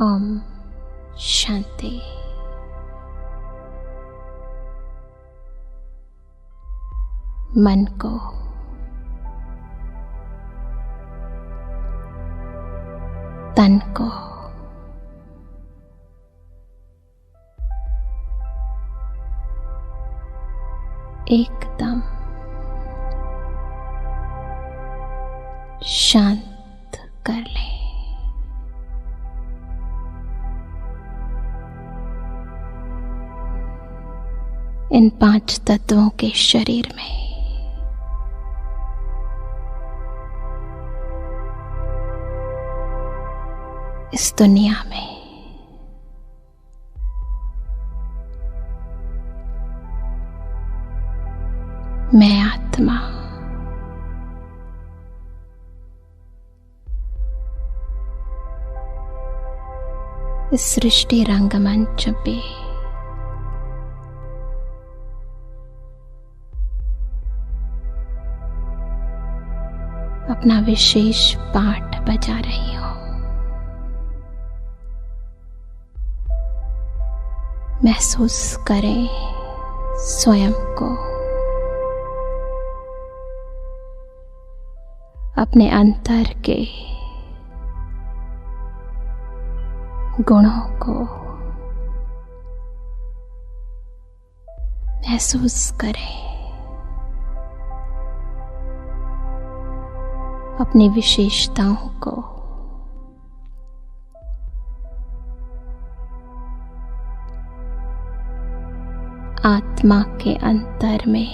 ओम शांति। मन को तन को एकदम शांत कर लें। इन 5 तत्वों के शरीर में इस दुनिया में मैं आत्मा इस सृष्टि रंगमंच पे अपना विशेष पाठ बजा रही हूं। महसूस करें स्वयं को, अपने अंतर के गुणों को महसूस करें, अपनी विशेषताओं को आत्मा के अंतर में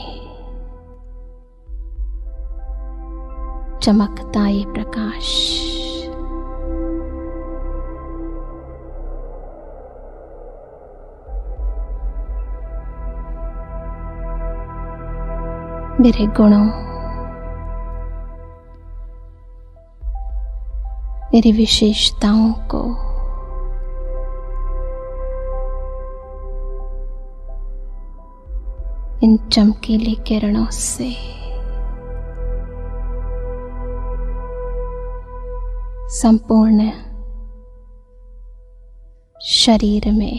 चमकता ये प्रकाश मेरे गुणों, मेरी विशेषताओं को इन चमकीली किरणों से संपूर्ण शरीर में,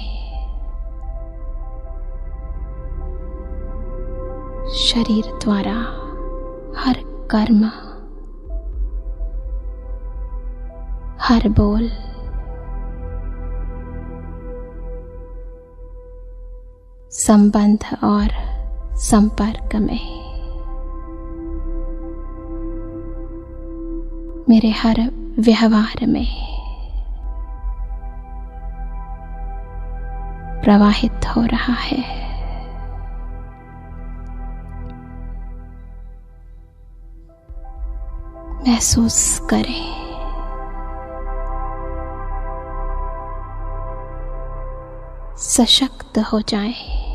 शरीर द्वारा हर कर्म, हर बोल संबंध और संपर्क में, मेरे हर व्यवहार में प्रवाहित हो रहा है। महसूस करें सशक्त हो जाएं।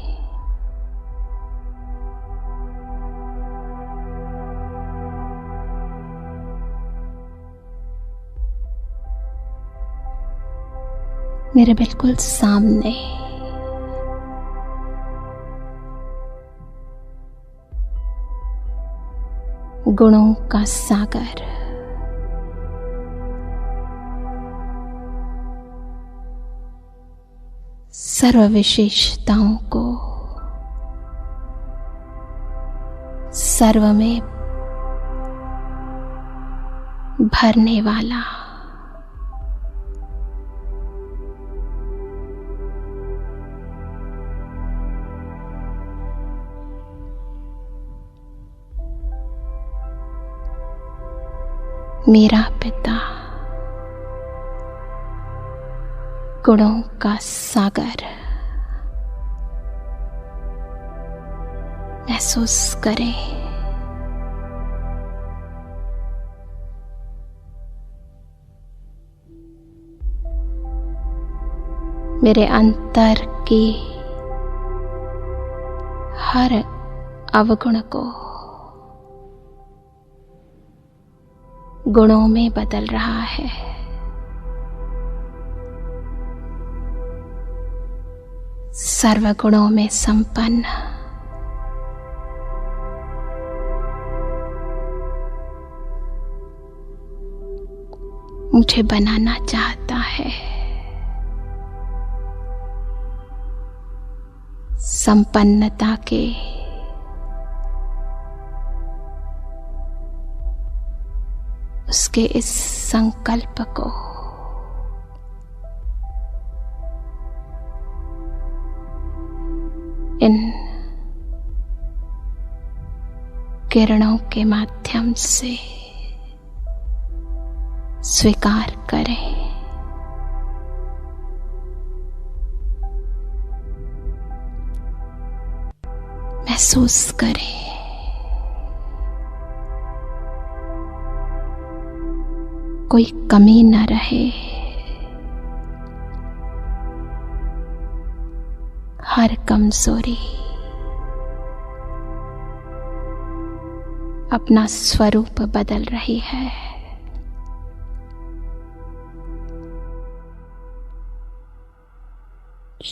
मेरे बिल्कुल सामने गुणों का सागर सर्व विशेषताओं को सर्व में भरने वाला मेरा पिता गुणों का सागर महसूस करें। मेरे अंतर की हर अवगुण को गुणों में बदल रहा है। सर्वगुणों में संपन्न मुझे बनाना चाहता है। संपन्नता के उसके इस संकल्प को इन किरणों के माध्यम से स्वीकार करें। महसूस करें। कोई कमी न रहे। हर कमजोरी अपना स्वरूप बदल रही है।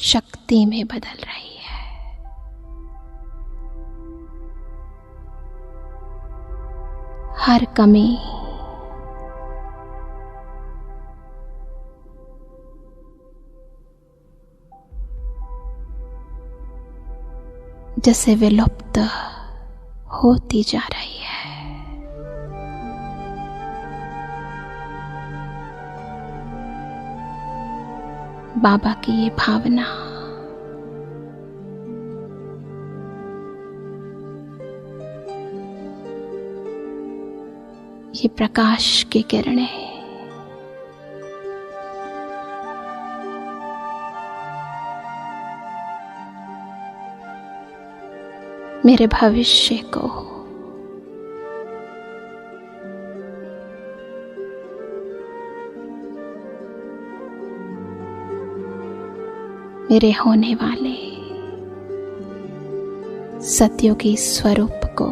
शक्ति में बदल रही है। हर कमी जैसे विलुप्त होती जा रही है। बाबा की ये भावना ये प्रकाश की किरणें मेरे भविष्य को मेरे होने वाले सत्युगी स्वरूप को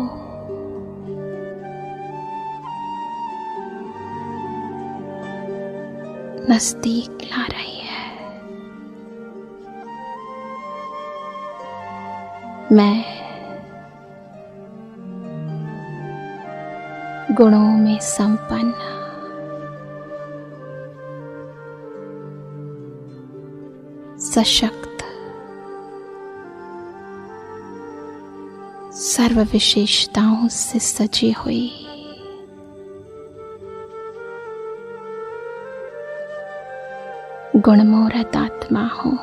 नजदीक ला रही है। मैं गुणों में संपन्न सशक्त सर्व विशेषताओं से सजी हुई गुणमूर्त आत्मा हूं।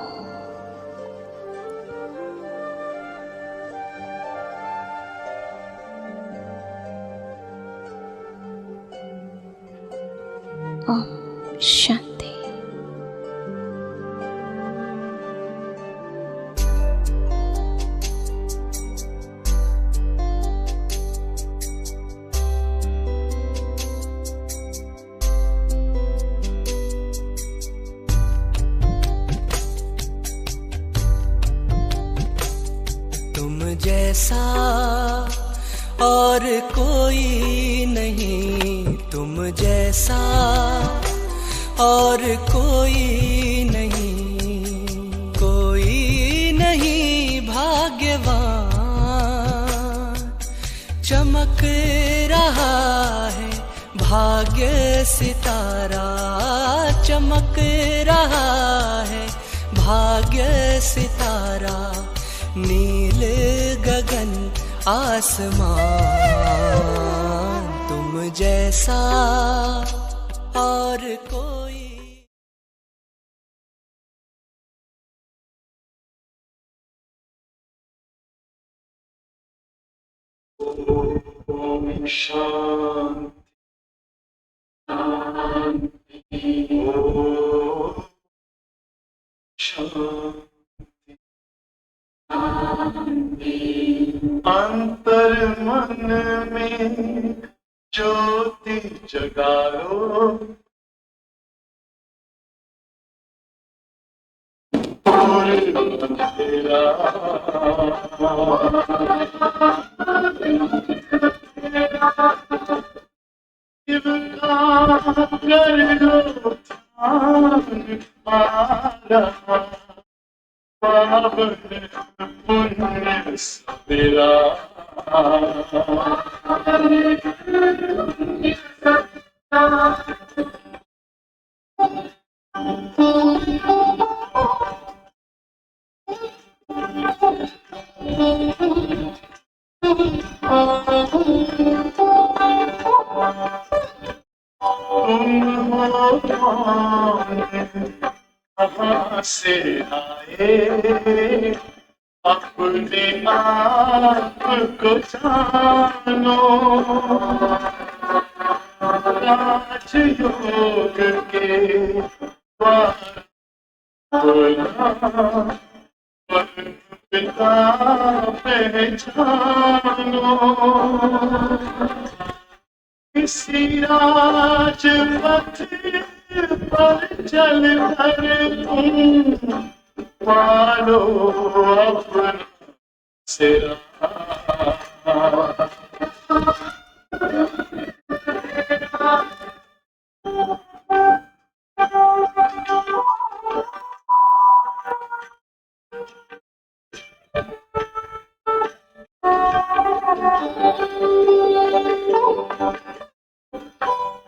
ओम शांति। तुम जैसा और कोई नहीं, तुम जैसा और कोई नहीं भाग्यवान। चमक रहा है भाग्य सितारा, चमक रहा है भाग्य सितारा। नील गगन आसमान, तुम जैसा और कोई। ओम शांति ओम शांति। अंतर मन में ज्योति जगा लो, और अंधेरा कर लो ध्यान आ रहा पावन पुण्य सवेरा। तुम हो कौन, कहाँ से आए, अपने आप को जानो, राजयोग के द्वार खोला, पर पिता पहचानो, इसी राजपथ पर चल कर तुम पालो अपना सिरा।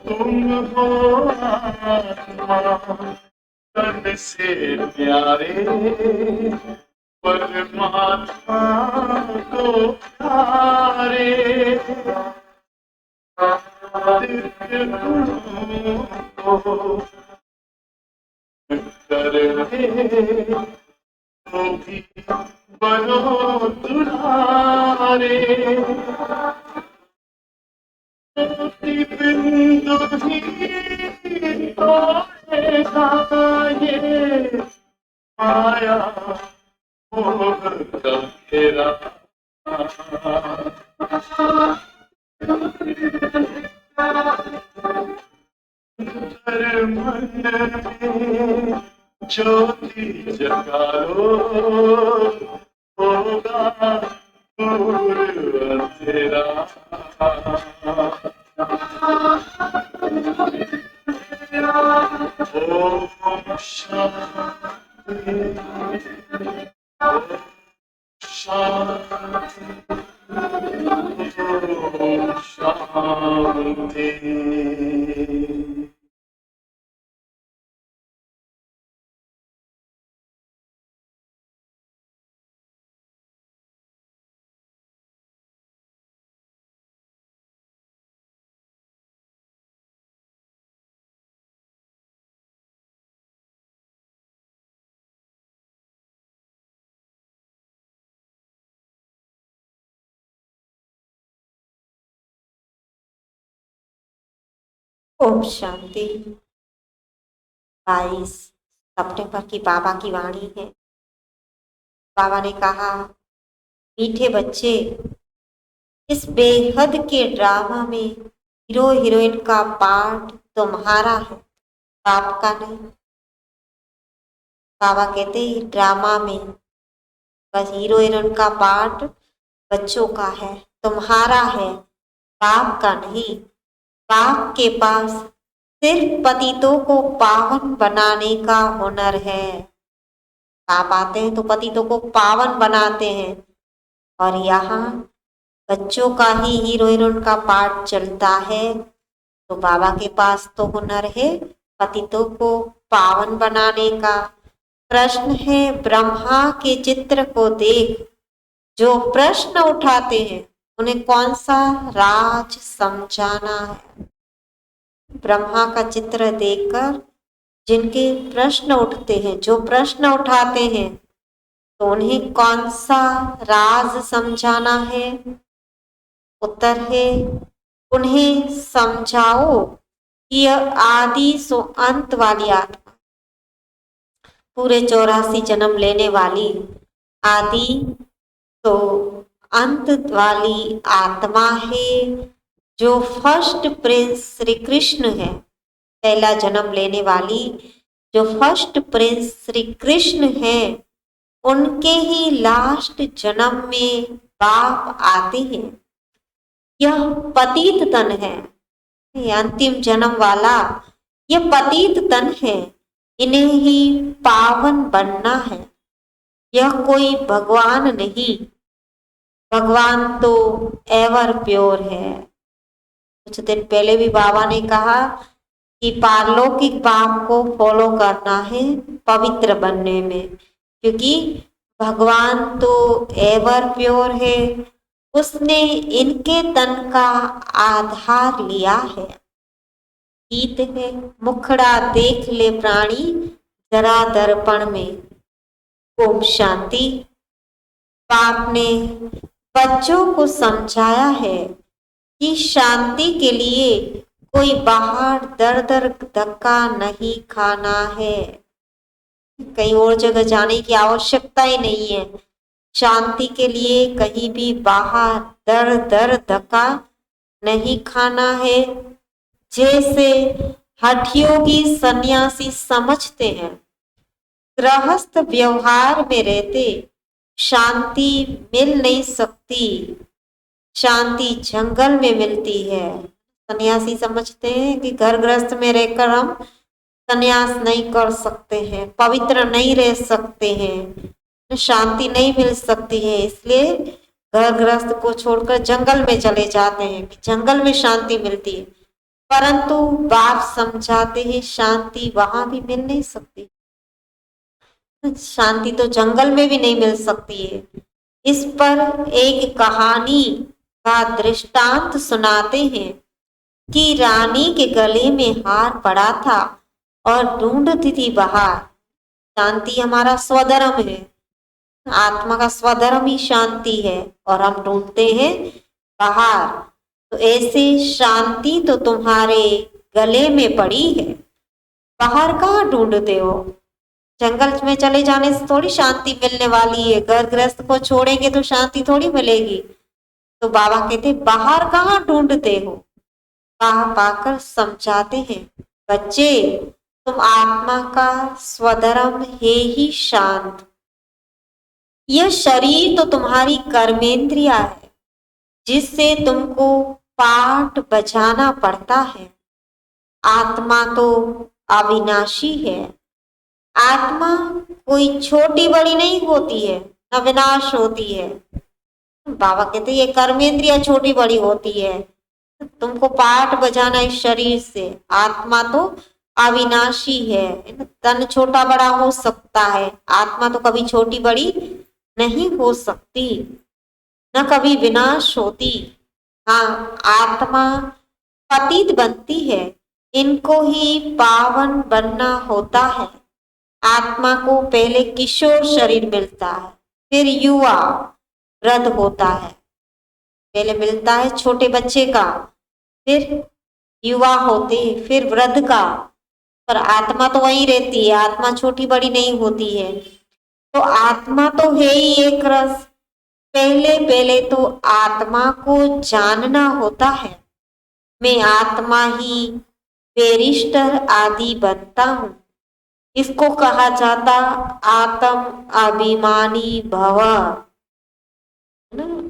तुम हो आत्मा तन से प्यारे, परमात्मा को प्यारे, दिव्य गुणों को करके तो भी बनो दुलारे, बिंदु ही तोड़ेगा ये माया मोह का घेरा। हर मन में ज्योति जगा लो, होगा दूर अंधेरा। ओम शांति, ओम शांति, ओम शांति। ओम शांति। 22 सितंबर की बाबा की वाणी है। बाबा ने कहा, मीठे बच्चे, इस बेहद के ड्रामा में हीरो हीरोइन का पार्ट तुम्हारा है, बाप का नहीं। बाबा कहते हैं ड्रामा में बस हीरो हीरोइन का पार्ट बच्चों का है, तुम्हारा है, बाप का नहीं। बाप के पास सिर्फ पतितों को पावन बनाने का हुनर है। बाप आते हैं तो पतितों को पावन बनाते हैं, और यहाँ बच्चों का ही हीरो हीरोइन का पार्ट चलता है। तो बाबा के पास तो हुनर है पतितों को पावन बनाने का। प्रश्न है, ब्रह्मा के चित्र को देख जो प्रश्न उठाते हैं उन्हें कौन सा राज समझाना है। ब्रह्मा का चित्र देखकर जिनके प्रश्न उठते हैं, जो प्रश्न उठाते हैं, तो उन्हें कौन सा राज समझाना है। उत्तर है, उन्हें समझाओ कि यह आदि सो अंत वाली आत्मा, पूरे 84 जन्म लेने वाली आदि तो अंत वाली आत्मा है, जो फर्स्ट प्रिंस श्री कृष्ण है। पहला जन्म लेने वाली जो फर्स्ट प्रिंस श्री कृष्ण है, उनके ही लास्ट जन्म में बाप आते हैं। यह पतित तन है, यह अंतिम जन्म वाला यह पतित तन है, इन्हें ही पावन बनना है। यह कोई भगवान नहीं, भगवान तो एवर प्योर है। कुछ दिन पहले भी बाबा ने कहा कि पारलौकिक बाप को फॉलो करना है पवित्र बनने में, क्योंकि भगवान तो एवर प्योर है, उसने इनके तन का आधार लिया है। गीत है, मुखड़ा देख ले प्राणी जरा दर्पण में। ओम शांति। बाप ने बच्चों को समझाया है कि शांति के लिए कोई बाहर दर दर धक्का नहीं खाना है। कहीं और जगह जाने की आवश्यकता ही नहीं है। शांति के लिए कहीं भी बाहर दर दर धक्का नहीं खाना है। जैसे हठयोगी सन्यासी समझते हैं, गृहस्थ व्यवहार में रहते शांति मिल नहीं सकती, शांति जंगल में मिलती है। सन्यासी समझते हैं कि घर गृहस्थ में रहकर हम सन्यास नहीं कर सकते हैं, पवित्र नहीं रह सकते हैं, शांति नहीं मिल सकती है, इसलिए घर गृहस्थ को छोड़कर जंगल में चले जाते हैं कि जंगल में शांति मिलती है। परंतु बाप समझाते हैं शांति वहां भी मिल नहीं सकती, शांति तो जंगल में भी नहीं मिल सकती है। इस पर एक कहानी का दृष्टांत सुनाते हैं कि रानी के गले में हार पड़ा था और ढूंढती थी बाहर। शांति हमारा स्वधर्म है, आत्मा का स्वधर्म ही शांति है और हम ढूंढते हैं बाहर। तो ऐसे शांति तो तुम्हारे गले में पड़ी है, बाहर कहाँ ढूंढते हो? जंगल में चले जाने से थोड़ी शांति मिलने वाली है, घर गृहस्थ को छोड़ेंगे तो शांति थोड़ी मिलेगी। तो बाबा कहते बाहर कहाँ ढूंढते हो? बाप आकर समझाते हैं, बच्चे तुम आत्मा का स्वधर्म है ही शांत। यह शरीर तो तुम्हारी कर्मेंद्रिया है जिससे तुमको पाठ बजाना पड़ता है। आत्मा तो अविनाशी है। आत्मा कोई छोटी बड़ी नहीं होती है, न विनाश होती है। बाबा कहते ये कर्मेंद्रिया छोटी बड़ी होती है, तुमको पाठ बजाना इस शरीर से। आत्मा तो अविनाशी है, तन छोटा बड़ा हो सकता है, आत्मा तो कभी छोटी बड़ी नहीं हो सकती, न कभी विनाश होती। हाँ, आत्मा पतित बनती है, इनको ही पावन बनना होता है। आत्मा को पहले किशोर शरीर मिलता है, फिर युवा वृद्ध होता है। पहले मिलता है छोटे बच्चे का, फिर युवा होते, फिर वृद्ध का। पर आत्मा तो वही रहती है, आत्मा छोटी बड़ी नहीं होती है। तो आत्मा तो है ही एक रस। पहले पहले तो आत्मा को जानना होता है। मैं आत्मा ही बैरिस्टर आदि बनता हूँ। इसको कहा जाता आत्म अभिमानी भव।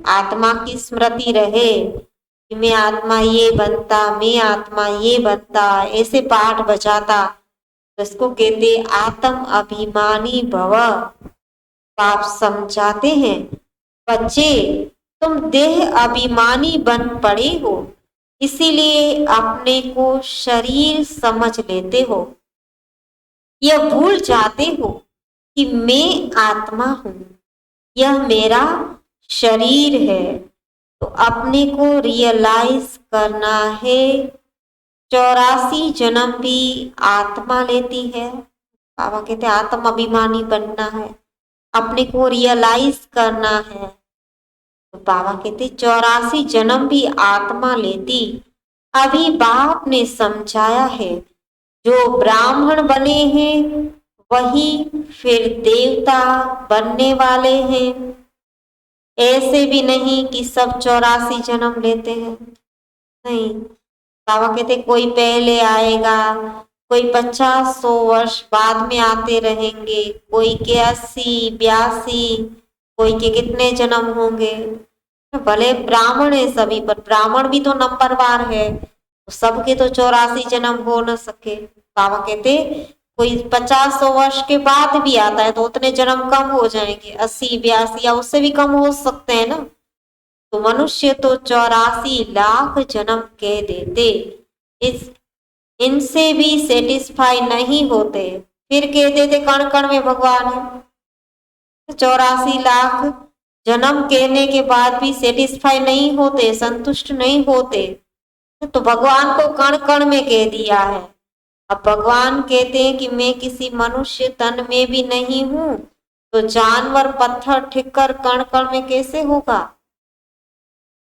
आत्मा की स्मृति रहे कि मैं आत्मा ये बनता, मैं आत्मा ये बनता, ऐसे पाठ बजाता, तो इसको कहते आत्म अभिमानी भव। आप समझाते हैं, बच्चे तुम देह अभिमानी बन पड़े हो, इसीलिए अपने को शरीर समझ लेते हो। यह भूल जाते हो कि मैं आत्मा हूं, यह मेरा शरीर है। तो अपने को रियलाइज करना है। 84 जन्म भी आत्मा लेती है। बाबा कहते आत्म अभिमानी बनना है, अपने को रियलाइज करना है। तो बाबा कहते 84 जन्म भी आत्मा लेती। अभी बाप ने समझाया है, जो ब्राह्मण बने हैं वही फिर देवता बनने वाले हैं। ऐसे भी नहीं कि सब 84 जन्म लेते हैं, नहीं। बाबा कहते कोई पहले आएगा, कोई 50-100 वर्ष बाद में आते रहेंगे, कोई के 80-82, कोई के कितने जन्म होंगे। भले ब्राह्मण है सभी, पर ब्राह्मण भी तो नंबरवार है, सबके तो 84 जन्म हो न सके। बाबा कहते कोई 50-100 वर्ष के बाद भी आता है तो उतने जन्म कम हो जाएंगे, 80-82 या उससे भी कम हो सकते हैं ना। तो मनुष्य तो 84 लाख जन्म कह देते, इनसे भी सेटिस्फाई नहीं होते, फिर कह देते कण कण में भगवान है। 84 लाख जन्म कहने के बाद भी सेटिस्फाई नहीं होते, संतुष्ट नहीं होते, तो भगवान को कण कण में कह दिया है। अब भगवान कहते हैं कि मैं किसी मनुष्य तन में भी नहीं हूं, तो जानवर, पत्थर, ठिक्कर कण कण में कैसे होगा?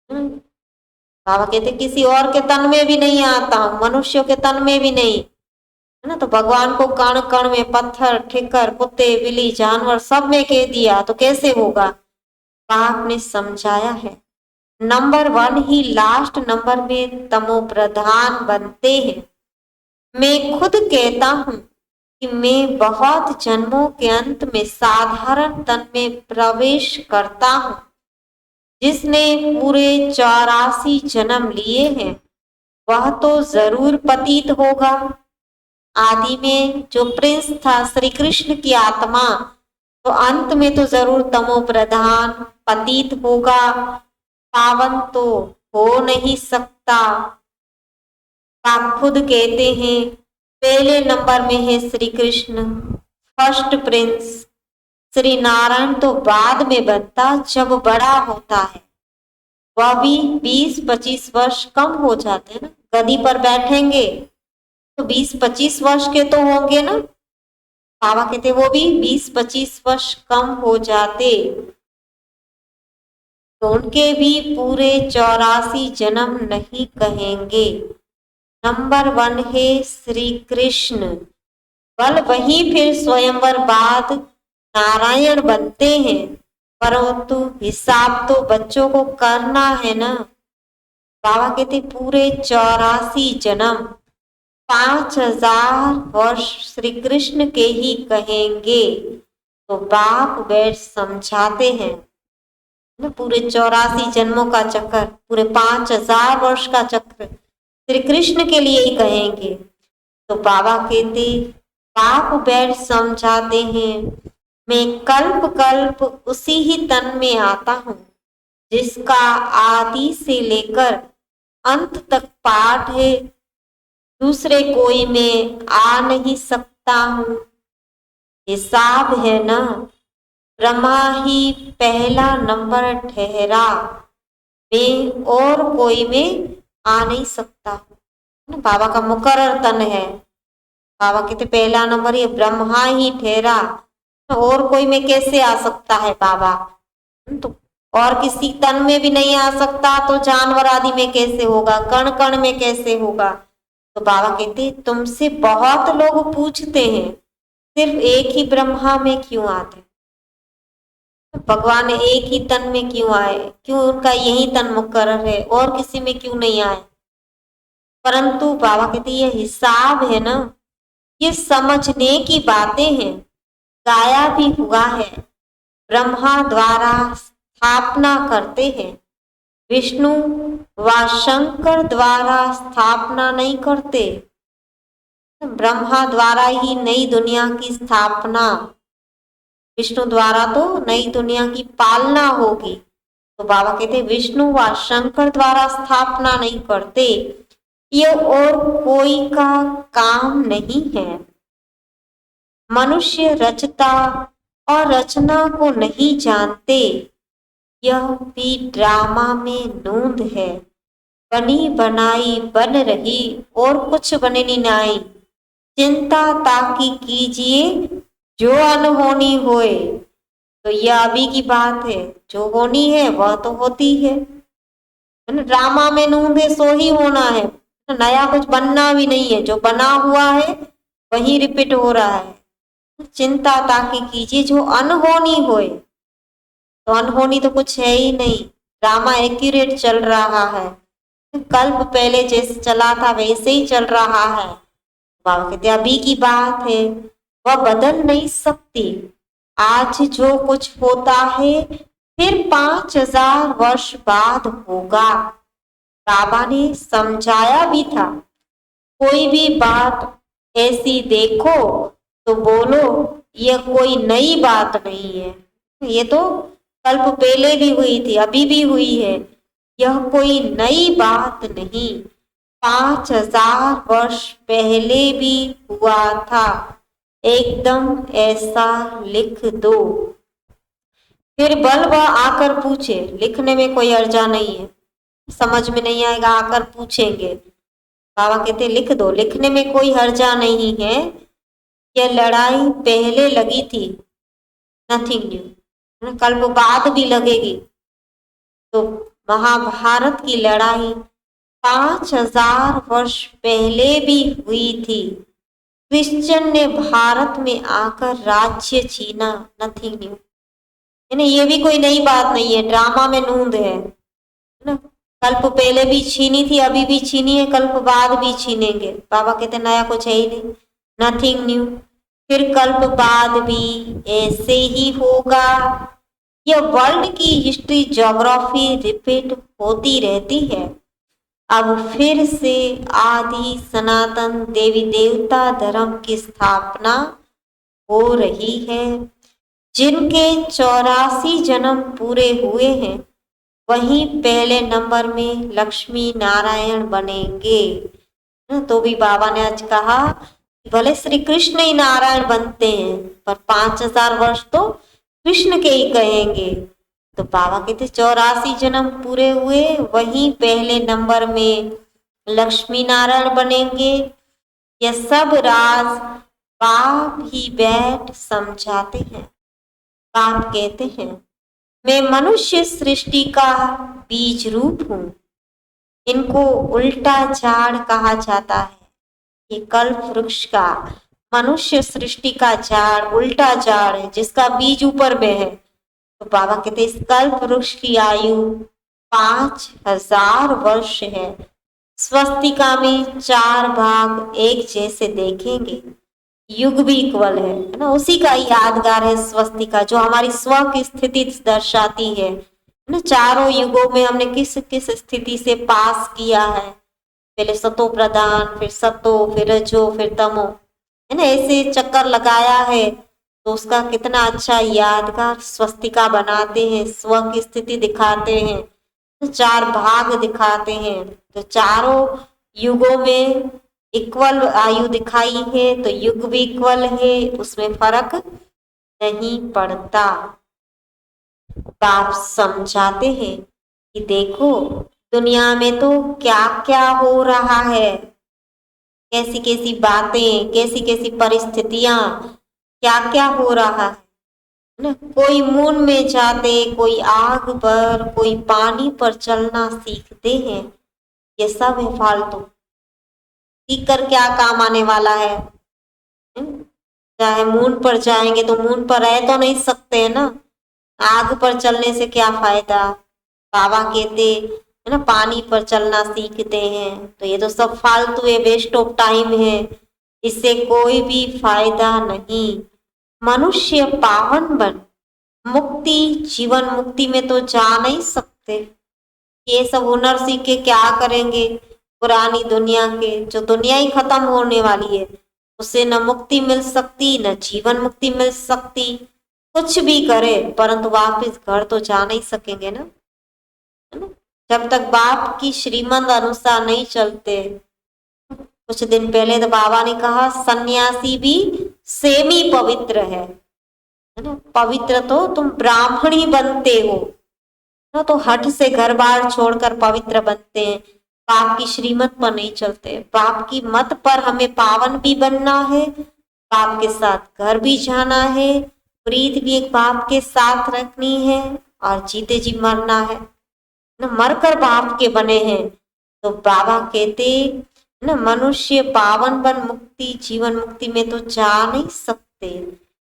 बाबा कहते किसी और के तन में भी नहीं आता हूं, मनुष्यों के तन में भी नहीं, है ना। तो भगवान को कण कण में पत्थर, ठिक्कर, कुत्ते, बिल्ली, जानवर सब में कह दिया, तो कैसे होगा? आपने समझाया है। नंबर 1 ही लास्ट नंबर में तमो प्रधान बनते हैं। मैं खुद कहता हूं कि मैं बहुत जन्मों के अंत में साधारण तन में प्रवेश करता हूं। जिसने पूरे 84 जन्म लिए हैं वह तो जरूर पतित होगा। आदि में जो प्रिंस था श्री कृष्ण की आत्मा, तो अंत में तो जरूर तमो प्रधान पतित होगा, पावन तो हो नहीं सकता। आप खुद कहते हैं पहले नंबर में है श्री कृष्ण, फर्स्ट प्रिंस। श्री नारायण तो बाद में बनता, जब बड़ा होता है। वह भी 20-25 वर्ष कम हो जाते हैं ना। गदी पर बैठेंगे तो 20-25 वर्ष के तो होंगे ना। बाबा कहते वो भी 20-25 वर्ष कम हो जाते, तो उनके भी पूरे 84 जन्म नहीं कहेंगे। नंबर 1 है श्री कृष्ण। बल वहीं फिर स्वयंवर बाद नारायण बनते हैं, परंतु हिसाब तो बच्चों को करना है ना। बाबा कहते पूरे 84 जन्म 5000 वर्ष श्री कृष्ण के ही कहेंगे। तो बाप बैठ समझाते हैं ना, पूरे 84 जन्मों का चक्कर, पूरे 5000 वर्ष का चक्र श्री कृष्ण के लिए ही कहेंगे। तो बाबा कहते, बाप बैठ समझाते हैं, मैं कल्प कल्प उसी ही तन में आता हूँ जिसका आदि से लेकर अंत तक पाठ है। दूसरे कोई में आ नहीं सकता हूँ। हिसाब है ना, ब्रह्मा ही पहला नंबर ठहरा, मैं और कोई में आ नहीं सकता हूँ। बाबा का मुकर्रर तन है। बाबा कहते पहला नंबर ये ब्रह्मा ही ठहरा, और कोई में कैसे आ सकता है बाबा? तो और किसी तन में भी नहीं आ सकता, तो जानवर आदि में कैसे होगा? कण कण में कैसे होगा? तो बाबा कहते तुमसे बहुत लोग पूछते हैं सिर्फ एक ही ब्रह्मा में क्यों आते, भगवान एक ही तन में क्यों आए, क्यों उनका यही तन मुकर्रर है, और किसी में क्यों नहीं आए? परंतु बाबा कहते ये हिसाब है ना, ये समझने की बातें हैं। गाया भी हुआ है, ब्रह्मा द्वारा स्थापना करते हैं, विष्णु व शंकर द्वारा स्थापना नहीं करते। ब्रह्मा द्वारा ही नई दुनिया की स्थापना, विष्णु द्वारा तो नई दुनिया की पालना होगी। तो बाबा कहते विष्णु व शंकर द्वारा स्थापना नहीं करते, ये और कोई का काम नहीं है। मनुष्य रचता और रचना को नहीं जानते, यह भी ड्रामा में नूंद है। बनी बनाई बन रही और कुछ बननी नाई, चिंता ताकि कीजिए जो अनहोनी होए। तो यह अभी की बात है, जो होनी है वह तो होती है। ड्रामा में नूंद है, सो ही होना है, नया कुछ बनना भी नहीं है। जो बना हुआ है वही रिपीट हो रहा है। चिंता ताकि कीजिए जो अनहोनी होए, तो अनहोनी तो कुछ है ही नहीं। ड्रामा एक्यूरेट चल रहा है, कल्प पहले जैसे चला था वैसे ही चल रहा है। बाबा कहते अभी की बात है, वह बदल नहीं सकती। आज जो कुछ होता है फिर 5000 वर्ष बाद होगा। बाबा ने समझाया भी था, कोई भी बात ऐसी देखो तो बोलो ये कोई नई बात नहीं है, ये तो कल्प पहले भी हुई थी, अभी भी हुई है, यह कोई नई बात नहीं। 5000 वर्ष पहले भी हुआ था, एकदम ऐसा लिख दो। फिर बल वह आकर पूछे, लिखने में कोई अर्जा नहीं है, समझ में नहीं आएगा आकर पूछेंगे। बाबा कहते लिख दो, लिखने में कोई हर्जा नहीं है। यह लड़ाई पहले लगी थी, नथिंग न्यू, कल वो बाद भी लगेगी। तो महाभारत की लड़ाई 5000 वर्ष पहले भी हुई थी। क्रिश्चियन ने भारत में आकर राज्य छीना, नथिंग न्यू, यानी ये भी कोई नई बात नहीं है, ड्रामा में नूंद है ना। कल्प पहले भी छीनी थी, अभी भी छीनी है, कल्प बाद भी छीनेंगे। बाबा कहते नया कुछ है ही नहीं, नथिंग न्यू। फिर कल्प बाद भी ऐसे ही होगा। यह वर्ल्ड की हिस्ट्री, ज्योग्राफी रिपीट होती रहती है। अब फिर से आदि सनातन देवी देवता धर्म की स्थापना हो रही है। जिनके 84 जन्म पूरे हुए हैं वही पहले नंबर में लक्ष्मी नारायण बनेंगे। तो भी बाबा ने आज कहा भले श्री कृष्ण ही नारायण बनते हैं पर 5000 वर्ष तो कृष्ण के ही कहेंगे। तो बाबा कहते 84 जन्म पूरे हुए वही पहले नंबर में लक्ष्मी नारायण बनेंगे। यह सब राज बाप ही बैठ समझाते हैं। बाप कहते हैं मैं मनुष्य सृष्टि का बीज रूप हूं। इनको उल्टा झाड़ कहा जाता है। ये कल्प वृक्ष का, मनुष्य सृष्टि का झाड़ उल्टा झाड़ है जिसका बीज ऊपर में है। तो बाबा कहते इस कल्प वृक्ष की आयु 5000 वर्ष है। स्वस्तिका में 4 भाग एक जैसे देखेंगे, युग भी इक्वल है ना, उसी का यादगार है स्वस्तिका जो हमारी स्व की स्थिति दर्शाती है ना। चारों युगों में हमने किस किस स्थिति से पास किया है, पहले सतो प्रधान, फिर सतो, फिर रजो, फिर तमो, है ना, ऐसे चक्कर लगाया है। तो उसका कितना अच्छा यादगार स्वस्तिका बनाते हैं, स्व की स्थिति दिखाते हैं, 4 भाग दिखाते हैं। तो चारों युगों में इक्वल आयु दिखाई है तो युग भी इक्वल है, उसमें फर्क नहीं पड़ता। बाप समझाते हैं कि देखो दुनिया में तो क्या क्या हो रहा है, कैसी कैसी बातें, कैसी कैसी परिस्थितियां, क्या क्या हो रहा है ना। कोई मून में जाते, कोई आग पर, कोई पानी पर चलना सीखते हैं। ये सब है फालतू, सीख कर क्या काम आने वाला है। चाहे मून पर जाएंगे तो मून पर रह तो नहीं सकते है ना, आग पर चलने से क्या फायदा। बाबा कहते है ना पानी पर चलना सीखते हैं, तो ये तो सब फालतू है, वेस्ट ऑफ टाइम है, इससे कोई भी फायदा नहीं। मनुष्य पावन बन, मुक्ति जीवन मुक्ति में तो जा नहीं सकते। ये सब हुनर सीख के क्या करेंगे, पुरानी दुनिया के, जो दुनिया ही खत्म होने वाली है, उससे न मुक्ति मिल सकती न जीवन मुक्ति मिल सकती। कुछ भी करे परंतु वापस घर तो जा नहीं सकेंगे ना, है ना। जब तक बाप की श्रीमत अनुसार नहीं चलते। कुछ दिन पहले तो बाबा ने कहा सन्यासी भी सेमी पवित्र है ना। पवित्र तो तुम ब्राह्मण ही बनते हो ना, तो हट से घर बार छोड़कर पवित्र बनते हैं। बाप की श्रीमत पर नहीं चलते। बाप की मत पर हमें पावन भी बनना है, बाप के साथ घर भी जाना है, प्रीत भी एक बाप के साथ रखनी है और जीते जी मरना है ना। मरकर बाप के बने हैं। तो बाबा कहते ना मनुष्य पावन बन, मुक्ति जीवन मुक्ति में तो जा नहीं सकते।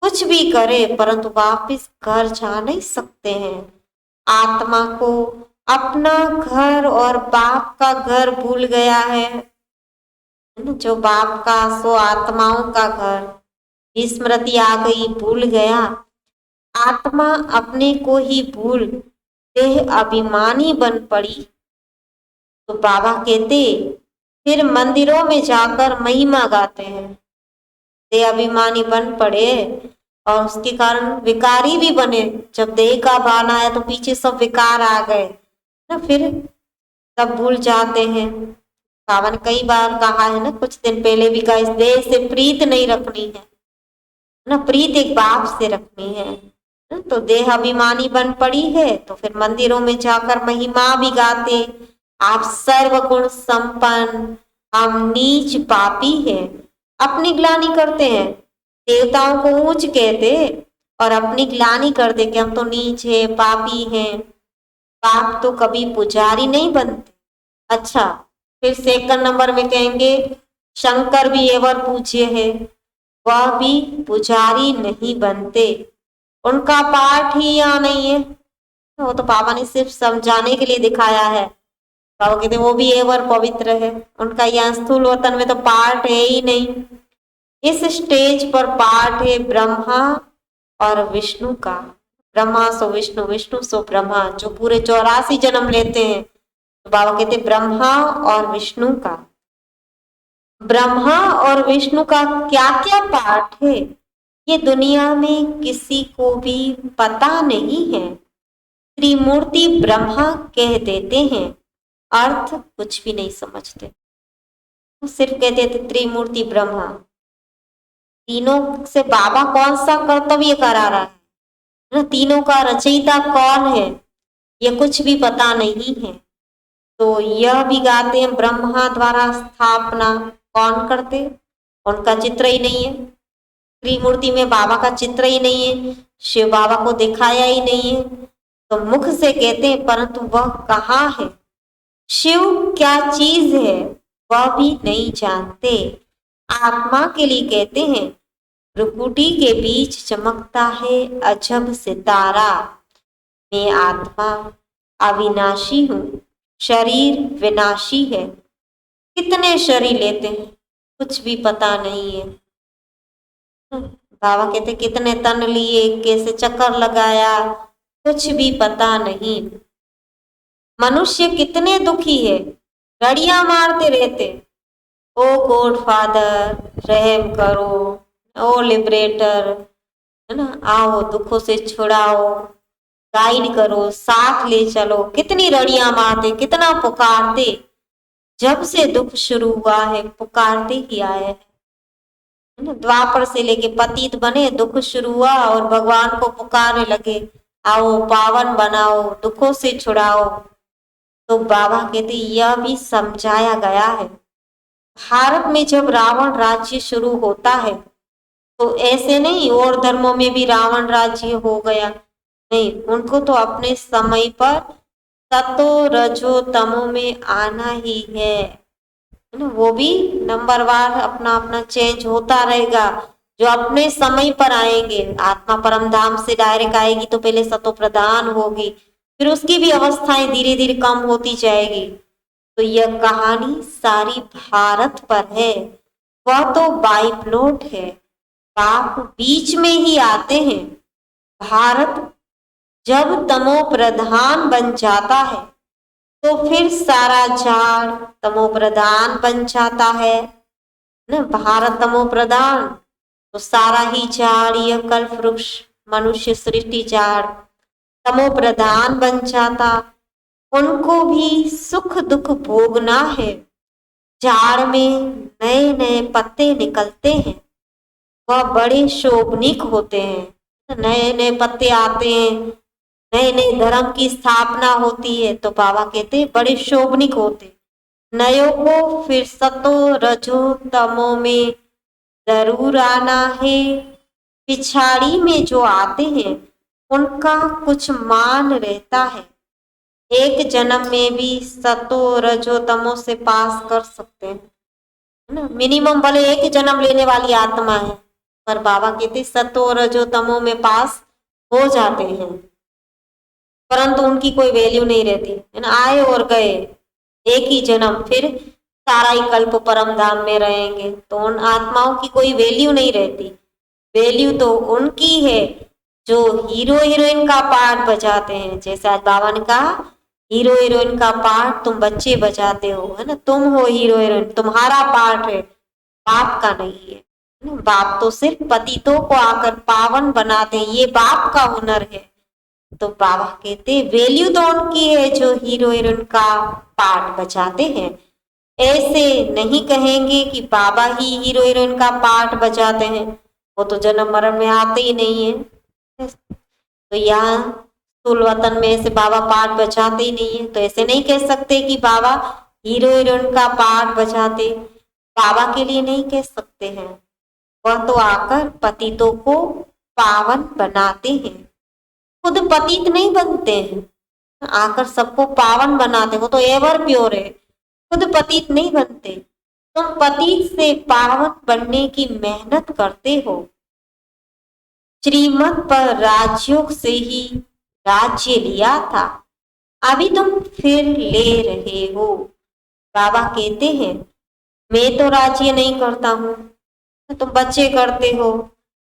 कुछ भी करे परंतु वापिस घर जा नहीं सकते हैं। आत्मा को अपना घर और बाप का घर भूल गया है। जो बाप का सो आत्माओं का घर स्मृति आ गई, भूल गया। आत्मा अपने को ही भूल देह अभिमानी बन पड़ी। तो बाबा कहते फिर मंदिरों में जाकर महिमा गाते हैं। देह अभिमानी बन पड़े और उसके कारण विकारी भी बने। जब देह का भान आया तो पीछे सब विकार आ गए ना, फिर सब भूल जाते हैं। बाबा ने कई बार कहा है ना, कुछ दिन पहले भी कहा, इस देह से प्रीत नहीं रखनी है ना, प्रीत एक बाप से रखनी है। तो देह अभिमानी बन पड़ी है, तो फिर मंदिरों में जाकर महिमा भी गाते, आप सर्वगुण संपन्न, हम नीच पापी हैं, अपनी ग्लानि करते हैं। देवताओं को ऊंच कहते और अपनी ग्लानि करते कि हम तो नीच है, पापी हैं। पाप तो कभी पुजारी नहीं बनते। अच्छा, फिर सेकंड नंबर में कहेंगे शंकर भी एवर पूज्य है, वह भी पुजारी नहीं बनते, उनका पाठ ही यहाँ नहीं है। वो तो बाबा ने सिर्फ समझाने के लिए दिखाया है। बाबा कहते वो भी एवर पवित्र है, उनका यहाँ स्थूल वतन में तो पाठ है ही नहीं। इस स्टेज पर पाठ है ब्रह्मा और विष्णु का। ब्रह्मा सो विष्णु, विष्णु सो ब्रह्मा, जो पूरे 84 जन्म लेते हैं। तो बाबा कहते ब्रह्मा और विष्णु का। ब्रह्मा और विष्णु का क्या क्या पाठ है ये दुनिया में किसी को भी पता नहीं है। त्रिमूर्ति ब्रह्मा कह देते हैं, अर्थ कुछ भी नहीं समझते, सिर्फ कहते थे त्रिमूर्ति ब्रह्मा। तीनों से बाबा कौन सा कर्तव्य करा रहा है, तीनों का रचयिता कौन है ये कुछ भी पता नहीं है। तो यह भी गाते हैं ब्रह्मा द्वारा स्थापना कौन करते, उनका चित्र ही नहीं है। त्रिमूर्ति में बाबा का चित्र ही नहीं है, शिव बाबा को दिखाया ही नहीं है। तो मुख से कहते हैं परंतु वह कहाँ है, शिव क्या चीज है वह भी नहीं जानते। आत्मा के लिए कहते हैं भ्रुकुटी के बीच चमकता है अजब सितारा, मैं आत्मा अविनाशी हूँ, शरीर विनाशी है। कितने शरीर लेते हैं कुछ भी पता नहीं है। बाबा कहते कितने तन लिए, कैसे चक्कर लगाया, कुछ भी पता नहीं। मनुष्य कितने दुखी है, रड़ियां मारते रहते, ओ गॉड फादर रहम करो, ओ लिबरेटर, है ना, आओ दुखों से छुड़ाओ, गाइड करो, साथ ले चलो। कितनी रड़ियां मारते, कितना पुकारते। जब से दुख शुरू हुआ है पुकारते ही आए हैं। द्वापर से लेके पतित बने, दुख शुरू हुआ और भगवान को पुकारने लगे, आओ पावन बनाओ, दुखों से छुड़ाओ। तो बाबा कहते यह भी समझाया गया है। भारत में जब रावण राज्य शुरू होता है तो ऐसे नहीं और धर्मों में भी रावण राज्य हो गया, नहीं, उनको तो अपने समय पर सतो रजो तमो में आना ही है। वो भी नंबरवार अपना अपना चेंज होता रहेगा। जो अपने समय पर आएंगे, आत्मा परम धाम से डायरेक्ट आएगी तो पहले सतो प्रधान होगी, फिर उसकी भी अवस्थाएं धीरे धीरे कम होती जाएगी। तो यह कहानी सारी भारत पर है, वह तो बाई प्लॉट है। पाप बीच में ही आते हैं। भारत जब तमो प्रधान बन जाता है तो फिर सारा झाड़ तमो प्रधान बन जाता है ना। भारत तमो प्रधान तो सारा ही झाड़, यह कल्प वृक्ष, मनुष्य सृष्टि झाड़ तमो प्रधान बन जाता। उनको भी सुख दुख भोगना है। झाड़ में नए नए पत्ते निकलते हैं, वह बड़े शोभनिक होते हैं। नए नए पत्ते आते हैं, नए नए धर्म की स्थापना होती है, तो बाबा कहते हैं बड़े शोभनिक होते। नयों को फिर सतो रजो तमो में जरूर आना है। पिछाड़ी में जो आते हैं उनका कुछ मान रहता है। एक जन्म में भी सतो रजो तमो से पास कर सकते हैं, है ना। मिनिमम भले एक जन्म लेने वाली आत्मा है, पर बाबा कहते सतो रजो तमो में पास हो जाते हैं, परंतु उनकी कोई वैल्यू नहीं रहती, है ना। आए और गए, एक ही जन्म, फिर सारा ही कल्प परम धाम में रहेंगे। तो उन आत्माओं की कोई वैल्यू नहीं रहती। वैल्यू तो उनकी है जो हीरो हीरोइन का पार्ट बजाते हैं। जैसे आज बाबा ने कहा हीरो हीरोइन का पार्ट तुम बच्चे बजाते हो, है ना, तुम हो हीरो हीरोइन, तुम्हारा पार्ट है, बाप का नहीं है। बाप तो सिर्फ पतितों को आकर पावन बनाते हैं, ये बाप का हुनर है। तो बाबा कहते वैल्यू तो उनकी है जो हीरो हीरोइन का पार्ट बजाते हैं। ऐसे नहीं कहेंगे कि बाबा ही हीरो हीरोइन का पार्ट बजाते हैं, वो तो जन्म मरण में आते ही नहीं है। तो यहाँ सुलवतन में ऐसे बाबा पाठ बजाते ही नहीं है, तो ऐसे नहीं कह सकते कि बाबा हीरो हीरोइन का पाठ बजाते, बाबा के लिए नहीं कह सकते हैं। वह तो आकर पतितों को पावन बनाते हैं, खुद पतित नहीं बनते हैं, आकर सबको पावन बनाते। वो तो एवर प्योर है, खुद पतित नहीं बनते। तुम पतित से पावन बनने की मेहनत करते हो। श्रीमत पर राजयोग से ही राज्य लिया था, अभी तुम फिर ले रहे हो। बाबा कहते हैं मैं तो राज्य नहीं करता हूँ, तुम बच्चे करते हो,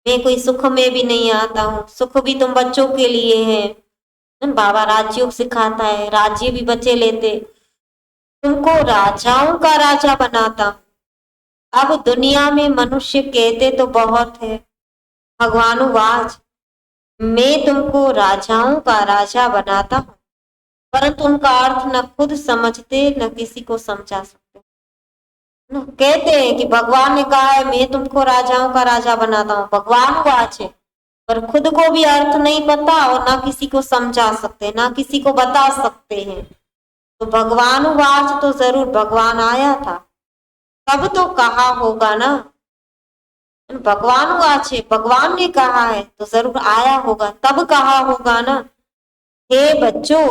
मैं कोई सुख में भी नहीं आता हूँ, सुख भी तुम बच्चों के लिए है। बाबा राजयोग सिखाता है, राज्य भी बच्चे लेते, तुमको राजाओं का राजा बनाता हूं। अब दुनिया में मनुष्य कहते तो बहुत है, भगवानुवाच मैं तुमको राजाओं का राजा बनाता हूँ, परंतु उनका अर्थ न खुद समझते न किसी को समझा सकते। कहते हैं कि भगवान ने कहा है मैं तुमको राजाओं का राजा बनाता हूँ, भगवानुवाच है, पर खुद को भी अर्थ नहीं पता और ना किसी को समझा सकते, ना किसी को बता सकते हैं। तो भगवानुवाच तो जरूर भगवान आया था, तब तो कहा होगा ना। भगवानुवाच है, भगवान ने कहा है तो जरूर आया होगा, तब कहा होगा ना। हे बच्चों,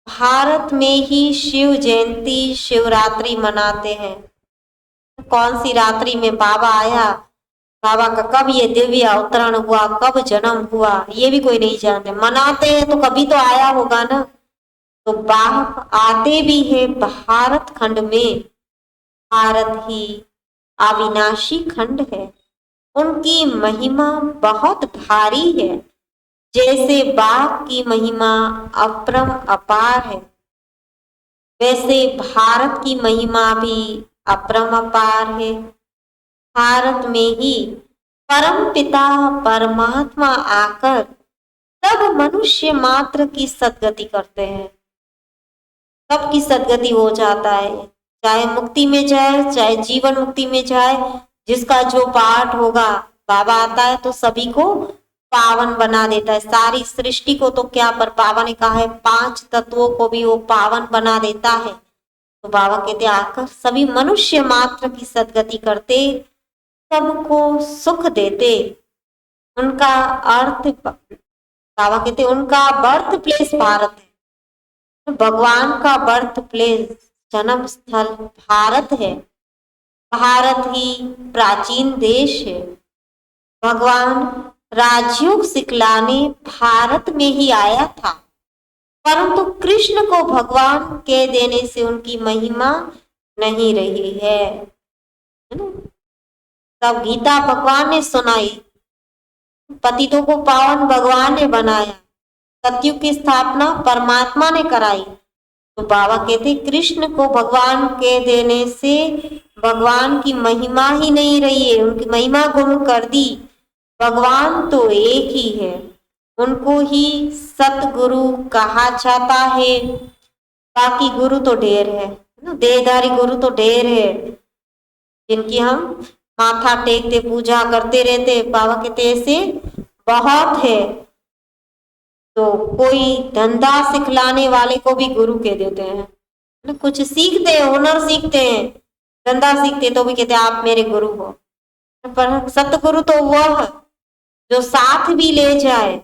भारत में ही शिव जयंती शिवरात्रि मनाते हैं। कौन सी रात्रि में बाबा आया, बाबा का कब ये दिव्य अवतरण हुआ, कब जन्म हुआ, ये भी कोई नहीं जानते। मनाते हैं तो कभी तो आया होगा ना। तो बाप आते भी है भारत खंड में, भारत ही अविनाशी खंड है, उनकी महिमा बहुत भारी है। जैसे बाप की महिमा अपरम अपार है, वैसे भारत की महिमा भी अपरम अपार है। भारत में ही परम पिता परमात्मा आकर सब मनुष्य मात्र की सद्गति करते हैं, सबकी सद्गति हो जाता है, चाहे मुक्ति में जाए चाहे जीवन मुक्ति में जाए। जिसका जो पाठ होगा, बाबा आता है तो सभी को पावन बना देता है। सारी सृष्टि को तो क्या, पर बाबा ने कहा है 5 तत्वों को भी वो पावन बना देता है। तो बाबा कहते आकर सभी मनुष्य मात्र की सद्गति करते, सबको सुख देते। उनका अर्थ, बाबा कहते उनका बर्थ प्लेस भारत है, भगवान का बर्थ प्लेस जन्म स्थल भारत है। भारत ही प्राचीन देश है। भगवान राजयोग सिखलाने भारत में ही आया था, परंतु कृष्ण को भगवान कह देने से उनकी महिमा नहीं रही है। तब गीता भगवान ने सुनाई, पतितों को पावन भगवान ने बनाया, सतयुग की स्थापना परमात्मा ने कराई। तो बाबा कहते कृष्ण को भगवान कह देने से भगवान की महिमा ही नहीं रही है, उनकी महिमा गुम कर दी। भगवान तो एक ही है, उनको ही सतगुरु कहा जाता है। बाकी गुरु तो ढेर है, देहधारी गुरु तो ढेर है, जिनकी हम माथा टेकते पूजा करते रहते। बाबा कहते ऐसे बहुत है। तो कोई धंधा सिखलाने वाले को भी गुरु कह देते हैं, कुछ सीखते हैं, हुनर सीखते हैं, धंधा सीखते तो भी कहते हैं आप मेरे गुरु हो। पर सतगुरु तो वह जो साथ भी ले जाए,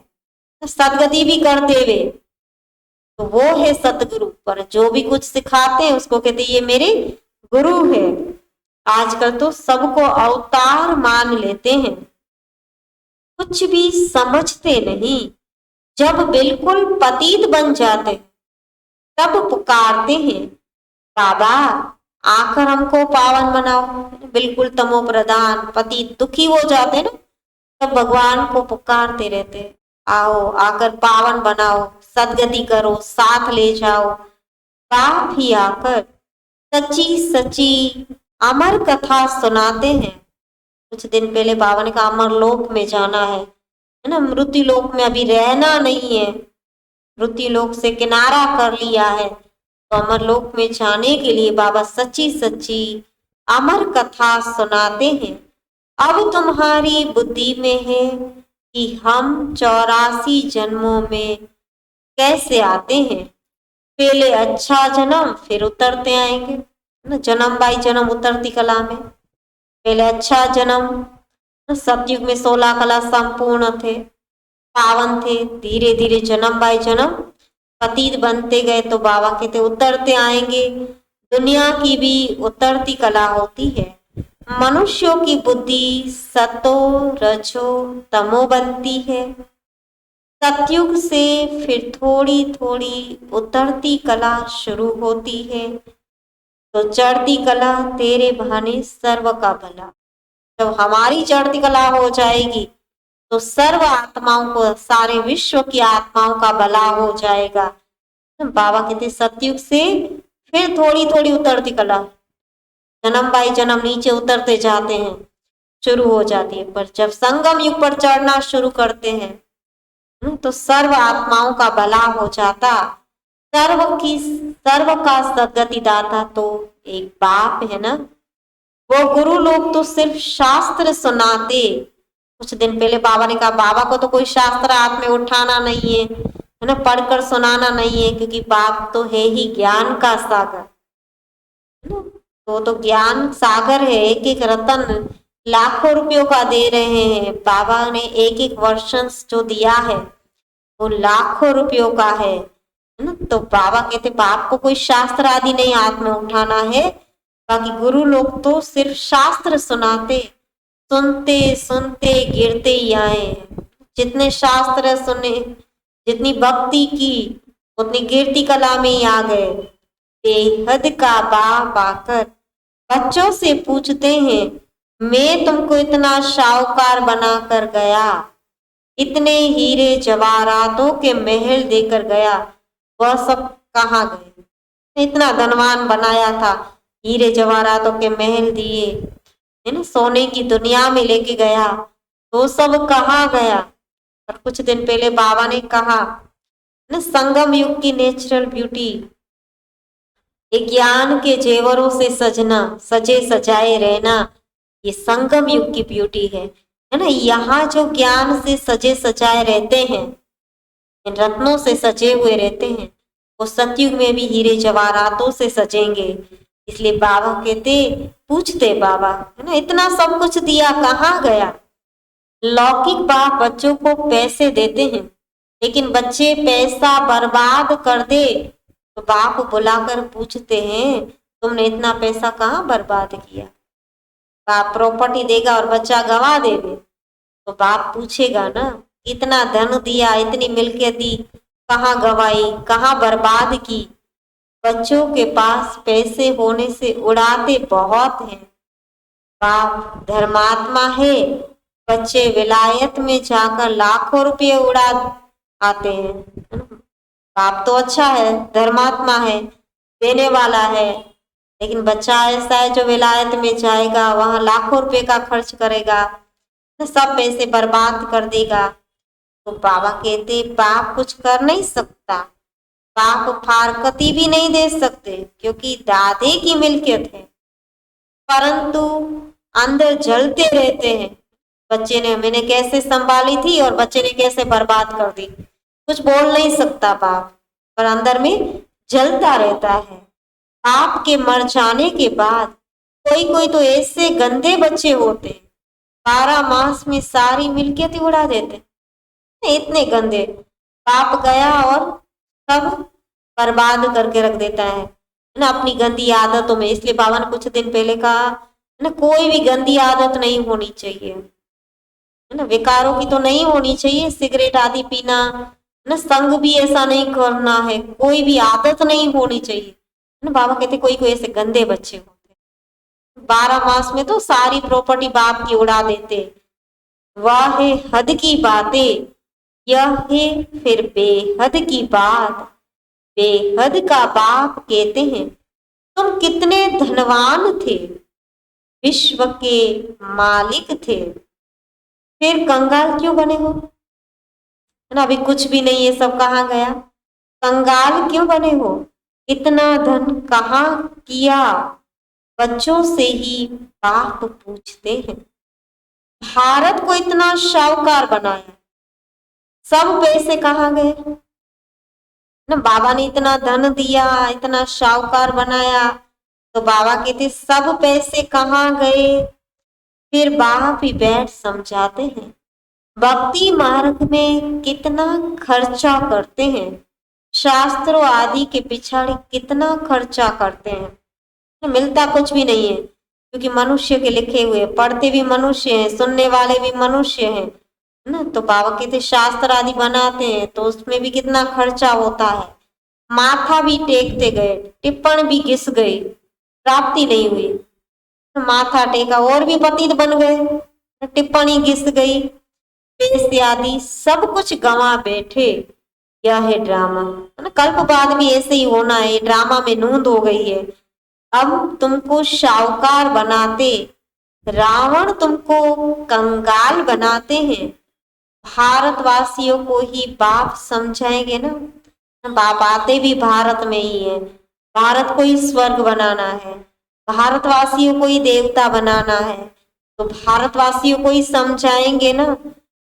सदगति भी करते हुए, तो वो है सतगुरु। पर जो भी कुछ सिखाते हैं उसको कहते ये मेरे गुरु है। आजकल तो सबको अवतार मान लेते हैं, कुछ भी समझते नहीं। जब बिल्कुल पतित बन जाते तब पुकारते हैं बाबा आकर हमको पावन बनाओ। बिल्कुल तमो प्रधान पतित दुखी हो जाते ना, तब भगवान को पुकारते रहते, आओ आकर पावन बनाओ, सदगति करो, साथ ले जाओ। बाप ही आकर सच्ची सच्ची अमर कथा सुनाते हैं। कुछ दिन पहले बाबा ने कहा अमर लोक में जाना है ना, मृत्यु लोक में अभी रहना नहीं है, मृत्यु लोक से किनारा कर लिया है। तो अमर लोक में जाने के लिए बाबा सच्ची सच्ची अमर कथा सुनाते हैं। अब तुम्हारी बुद्धि में है कि हम 84 जन्मों में कैसे आते हैं। पहले अच्छा जन्म फिर उतरते आएंगे ना, जन्म बाई जन्म उतरती कला में। पहले अच्छा जन्म, सतयुग में 16 कला संपूर्ण थे, पावन थे। धीरे धीरे जन्म बाई जन्म पतित बनते गए तो बाबा कहते उतरते आएंगे। दुनिया की भी उतरती कला होती है। मनुष्यों की बुद्धि सतो रजो तमो बनती है। सतयुग से फिर थोड़ी थोड़ी उतरती कला शुरू होती है। तो चढ़ती कला तेरे बहाने सर्व का भला। जब हमारी चढ़ती कला हो जाएगी तो सर्व आत्माओं को, सारे विश्व की आत्माओं का भला हो जाएगा। बाबा कहते सतयुग से फिर थोड़ी थोड़ी उतरती कला, जन्म बाई जन्म नीचे उतरते जाते हैं, शुरू हो जाती है। पर जब संगम युग पर चढ़ना शुरू करते हैं तो सर्व आत्माओं का भला हो जाता। सर्व का सद्गति दाता तो एक बाप है ना। वो गुरु लोग तो सिर्फ शास्त्र सुनाते। कुछ दिन पहले बाबा ने कहा बाबा को तो कोई शास्त्र हाथ में उठाना नहीं है ना, पढ़कर सुनाना नहीं है, क्योंकि बाप तो है ही ज्ञान का सागर। तो ज्ञान सागर है। एक एक रतन लाखों रुपयों का दे रहे हैं। बाबा ने एक एक वर्षन जो दिया है वो लाखों रुपयों का है ना। तो बाबा कहते बाप को कोई शास्त्र आदि नहीं हाथ में उठाना है। बाकी गुरु लोग तो सिर्फ शास्त्र सुनाते, सुनते सुनते गिरते ही आए। जितने शास्त्र सुने, जितनी भक्ति की, उतनी गिरती कला में ही आ गए। बेहद का बाप आकर बच्चों से पूछते हैं, मैं तुमको इतना शाहूकार बना कर गया, इतने हीरे जवाहरातों के महल देकर गया, वह सब कहाँ गए? इतना धनवान बनाया था, हीरे जवाहरातों के महल दिए, है ना, सोने की दुनिया में लेके गया, तो सब कहाँ गया? और कुछ दिन पहले बाबा ने कहा ना, संगम युग की नेचुरल ब्यूटी, ज्ञान के जेवरों से सजना, सजे सजाए रहना, ये संगम युग की ब्यूटी है ना। यहाँ जो ज्ञान से सजे सजाए रहते हैं, इन रत्नों से सजे हुए रहते हैं, वो सतयुग में भी हीरे जवाहरातों से सजेंगे। इसलिए बाबा कहते, पूछते बाबा, है ना, इतना सब कुछ दिया कहाँ गया? लौकिक बाप बच्चों को पैसे देते हैं, लेकिन बच्चे पैसा बर्बाद कर दे तो बाप बुलाकर पूछते हैं, तुमने इतना पैसा कहाँ बर्बाद किया? बाप प्रॉपर्टी देगा और बच्चा गवा देवे तो बाप पूछेगा ना, इतना धन दिया, इतनी मिल्कियत दी, कहाँ गवाई, कहाँ बर्बाद की? बच्चों के पास पैसे होने से उड़ाते बहुत हैं। बाप धर्मात्मा है, बच्चे विलायत में जाकर लाखों रुपये उड़ा आते हैं। बाप तो अच्छा है, धर्मात्मा है, देने वाला है, लेकिन बच्चा ऐसा है जो विलायत में जाएगा, वहां लाखों रुपए का खर्च करेगा, सब पैसे बर्बाद कर देगा। तो बाबा कहते बाप कुछ कर नहीं सकता, बाप फारकती भी नहीं दे सकते, क्योंकि दादे की मिल्कियत है, परंतु अंदर जलते रहते हैं। बच्चे ने मैंने कैसे संभाली थी और बच्चे ने कैसे बर्बाद कर दी, कुछ बोल नहीं सकता बाप, पर अंदर में जलता रहता है। बाप के मर जाने के बाद कोई कोई तो ऐसे गंदे बच्चे होते, 12 मास में सारी मिल्कियत उड़ा देते, इतने गंदे। बाप गया और सब बर्बाद करके रख देता है ना, अपनी गंदी आदतों में। इसलिए बाबा ने कुछ दिन पहले कहा ना, कोई भी गंदी आदत नहीं होनी चाहिए, है ना, विकारों की तो नहीं होनी चाहिए, सिगरेट आदि पीना ना, संग भी ऐसा नहीं करना है, कोई भी आदत नहीं होनी चाहिए ना। बाबा कहते कोई कोई ऐसे गंदे बच्चे होते, 12 मास में तो सारी प्रॉपर्टी बाप की उड़ा देते। वह है हद की बातें, यह है फिर बेहद की बात। बेहद का बाप कहते हैं, तुम कितने धनवान थे, विश्व के मालिक थे, फिर कंगाल क्यों बने हो? है ना, अभी कुछ भी नहीं, ये सब कहाँ गया? कंगाल क्यों बने हो? इतना धन कहाँ किया? बच्चों से ही बाप पूछते हैं। भारत को इतना शाहूकार बनाया, सब पैसे कहाँ गए ना? बाबा ने इतना धन दिया, इतना शाहूकार बनाया, तो बाबा कहते सब पैसे कहाँ गए? फिर बाबा भी बैठ समझाते हैं, भक्ति मार्ग में कितना खर्चा करते हैं, शास्त्रों आदि के पिछाड़ी कितना खर्चा करते हैं, मिलता कुछ भी नहीं है, क्योंकि मनुष्य के लिखे हुए, पढ़ते भी मनुष्य हैं, सुनने वाले भी मनुष्य हैं, है ना। तो बाबा कहते शास्त्र आदि बनाते हैं तो उसमें भी कितना खर्चा होता है, माथा भी टेकते गए, टिप्पण भी घिस गई, प्राप्ति नहीं हुई, माथा टेका और भी पतित बन गए, टिप्पणी घिस गई, पैसे आदि सब कुछ गंवा बैठे। यह है ड्रामा, है ना। कल्प बाद भी ऐसे ही होना है, ड्रामा में नूंद हो गई है। अब तुमको शाहूकार बनाते, रावण तुमको कंगाल बनाते हैं, भारतवासियों को ही बाप समझाएंगे ना। बाप आते भी भारत में ही है, भारत को ही स्वर्ग बनाना है, भारतवासियों को ही देवता बनाना है, तो भारतवासियों को ही समझाएंगे ना।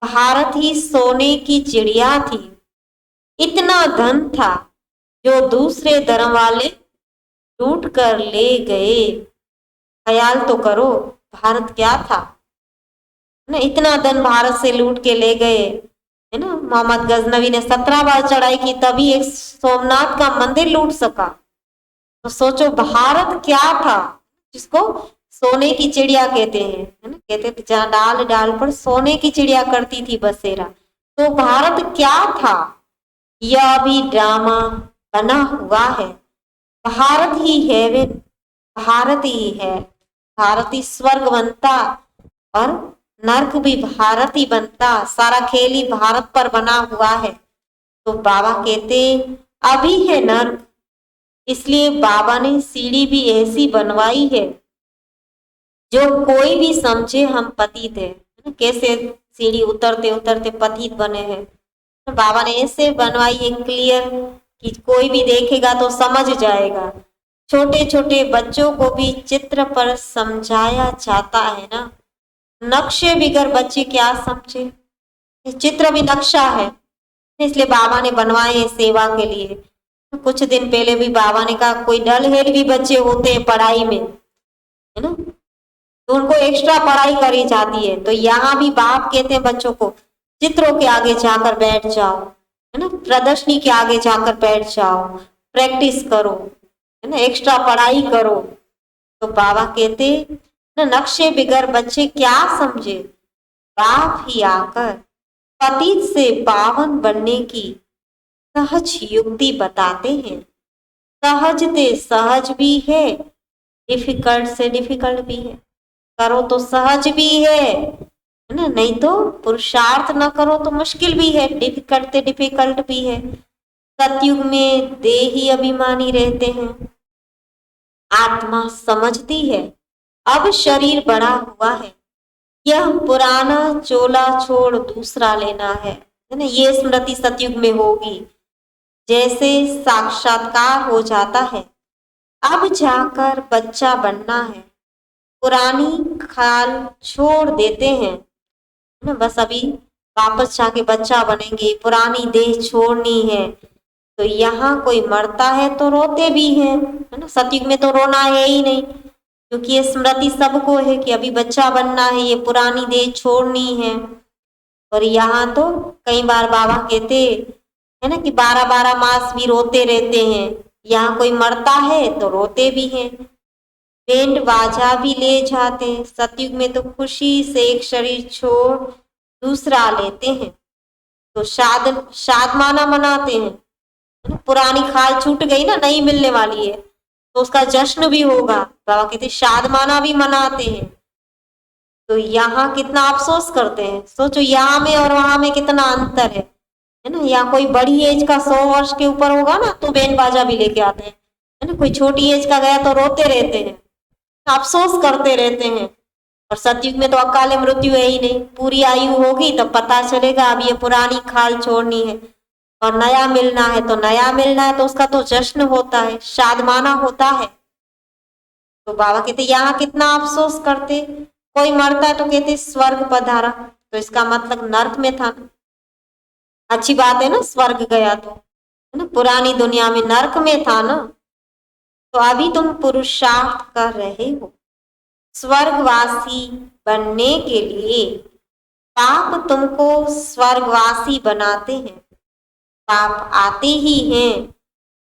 भारत ही सोने की चिड़िया थी, इतना धन था जो दूसरे धर्म वाले लूट कर ले गए। ख्याल तो करो, भारत क्या था ना, इतना धन भारत से लूट के ले गए, है ना। मोहम्मद गजनवी ने 17 बार चढ़ाई की तभी एक सोमनाथ का मंदिर लूट सका। तो सोचो भारत क्या था, जिसको सोने की चिड़िया कहते हैं, है ना। कहते थे जहाँ डाल डाल पर सोने की चिड़िया करती थी बसेरा, तो भारत क्या था। यह भी ड्रामा बना हुआ है, भारत ही हेवन, भारत ही है, भारत ही स्वर्ग बनता और नर्क भी भारत ही बनता, सारा खेल ही भारत पर बना हुआ है। तो बाबा कहते अभी है नर्क, इसलिए बाबा ने सीढ़ी भी ऐसी बनवाई है जो कोई भी समझे हम पतित है। कैसे सीढ़ी उतरते उतरते पतित बने हैं, बाबा ने ऐसे बनवाई है क्लियर कि कोई भी देखेगा तो समझ जाएगा। छोटे छोटे बच्चों को भी चित्र पर समझाया जाता है ना, नक्शे बिगर बच्चे क्या समझे, चित्र भी नक्शा है, इसलिए बाबा ने बनवाए हैं सेवा के लिए। कुछ दिन पहले भी बाबा ने कहा कोई डल हेल भी बच्चे होते हैं पढ़ाई में, है ना, तो उनको एक्स्ट्रा पढ़ाई करी जाती है। तो यहाँ भी बाप कहते हैं बच्चों को चित्रों के आगे जाकर बैठ जाओ, है ना, प्रदर्शनी के आगे जाकर बैठ जाओ, प्रैक्टिस करो, है ना, एक्स्ट्रा पढ़ाई करो। तो बाबा कहते ना नक्शे बिगर बच्चे क्या समझे, बाप ही आकर पतित से पावन बनने की सहज युक्ति बताते हैं। सहज से सहज भी है, डिफिकल्ट से डिफिकल्ट भी है, करो तो सहज भी है ना, नहीं तो पुरुषार्थ न करो तो मुश्किल भी है, डिफिकल्ट से डिफिकल्ट भी है। सतयुग में देही अभिमानी रहते हैं, आत्मा समझती है अब शरीर बड़ा हुआ है, यह पुराना चोला छोड़ दूसरा लेना है ना। ये स्मृति सतयुग में होगी, जैसे साक्षात्कार हो जाता है अब जाकर बच्चा बनना है, पुरानी खाल छोड़ देते हैं ना, बस अभी वापस जाके बच्चा बनेंगे, पुरानी देह छोड़नी है। तो यहाँ कोई मरता है तो रोते भी हैं, है ना, सतयुग में तो रोना है ही नहीं, क्योंकि ये स्मृति सबको है कि अभी बच्चा बनना है, ये पुरानी देह छोड़नी है। और यहाँ तो कई बार बाबा कहते है ना कि 12-12 मास भी रोते रहते हैं, यहाँ कोई मरता है तो रोते भी हैं, बैंड बाजा भी ले जाते हैं। सतयुग में तो खुशी से एक शरीर छोड़ दूसरा लेते हैं, तो शादमाना मनाते हैं, पुरानी खाल छूट गई ना, नई मिलने वाली है तो उसका जश्न भी होगा, बाबा कहते शादमाना भी मनाते हैं। तो यहाँ कितना अफसोस करते हैं, सोचो यहाँ में और वहां में कितना अंतर है ना। यहाँ कोई बड़ी एज का 100 वर्ष के ऊपर होगा ना तो बैंड बाजा भी लेके आते हैं, है ना, कोई छोटी एज का गया तो रोते रहते हैं, अफसोस करते रहते हैं। और सतयुग में तो अकाल मृत्यु है ही नहीं, पूरी आयु होगी तब पता चलेगा अब ये पुरानी खाल छोड़नी है और नया मिलना है, तो नया मिलना है तो उसका तो जश्न होता है, शादमाना होता है। तो बाबा कहते यहाँ कितना अफसोस करते, कोई मरता है तो कहते स्वर्ग पधारा, तो इसका मतलब नर्क में था। अच्छी बात है ना, स्वर्ग गया तो, है ना। पुरानी दुनिया में नरक में था ना, तो अभी तुम पुरुषार्थ कर रहे हो स्वर्गवासी बनने के लिए। पाप तुमको स्वर्गवासी बनाते हैं। पाप आते ही हैं